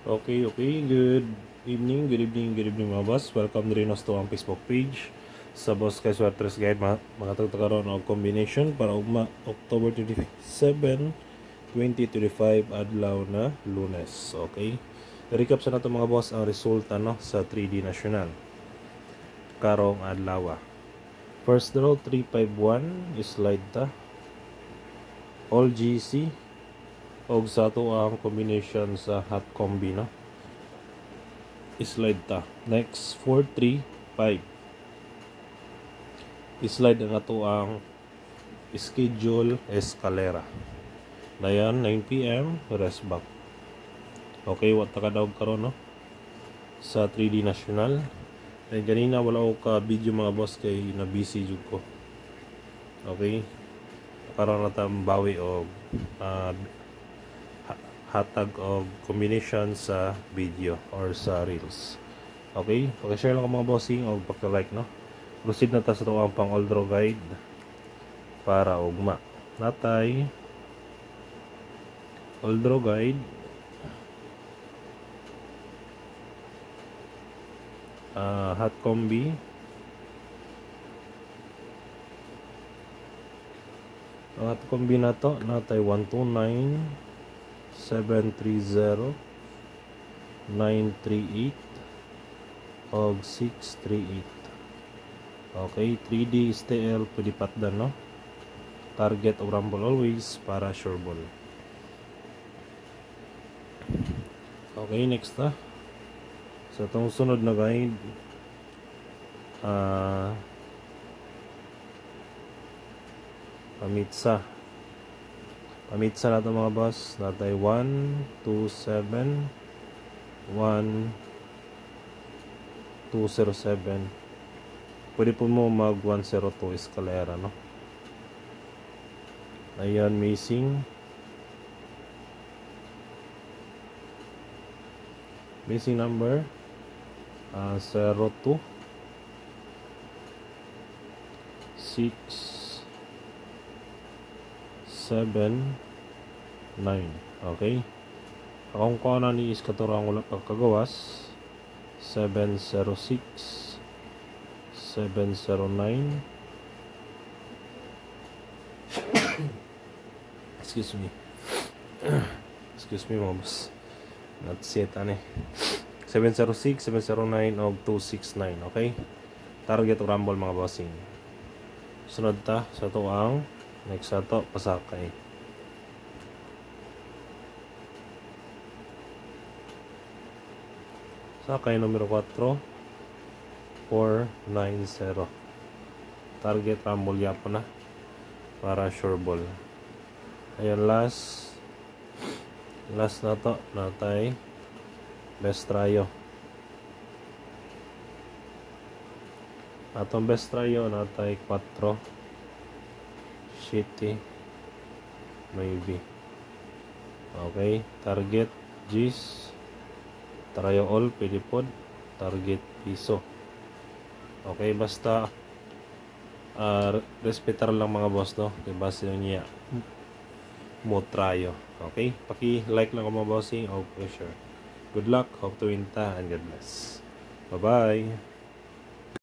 Okay, good evening mga boss. Welcome rin to ang Facebook page sa Boss Kay Swertres Guide. Mga tagtakaroon og combination para ugma October 27, 2025 adlaw na Lunes. Okay, recap sa nato mga boss ang resulta no sa 3D National karong adlaw. First draw 351 slide ta all GC og sa ato ang combination sa hot combi no slide ta. Next 435 slide ang ato ang schedule escalera dayan 9 PM rest back. Okay, what takadaog karon no sa 3D National. And ganina wala ko ka video mga boss kay na busy jud ko. Okay, karon na tam bawi og hatag o combination sa video or sa reels. Okay, share lang ko mga bossing o pagka-like no. Proceed na ta sa ang pang all draw guide para ugma natay all draw guide. Hot combi ang hot combi na to natay 129 730 938 og 638. Okay, 3D STL pwede patdan no. Target o rumble always para sure ball. Okay, next sa itong sunod na guide pamitsa na ito mga boss. Natay 1, 2, 7 1, 207. Pwede po mo mag 102 escalera no. Ayan, missing number 02 6 7 9. Okay, akong kuha ni is katurang wala pagkagawas 706 709 excuse me mga boss, not set ane 706 709 og 269. Okay, target o rumble mga bossing. Sunod ta sa to ang next ato pasakay. Sakay numero 4 490. Target rumble yapo na para sure ball. Ayan, last na to natay best tryo. Atong best tryo natay 4 City maybe. Okay, target G's tryo all pwede pod, target piso. Okay, basta respetar lang mga boss no kay base niya mo tryo. Okay, paki-like lang ko mga bossing o share. Good luck, hope to win ta, and God bless. Bye bye.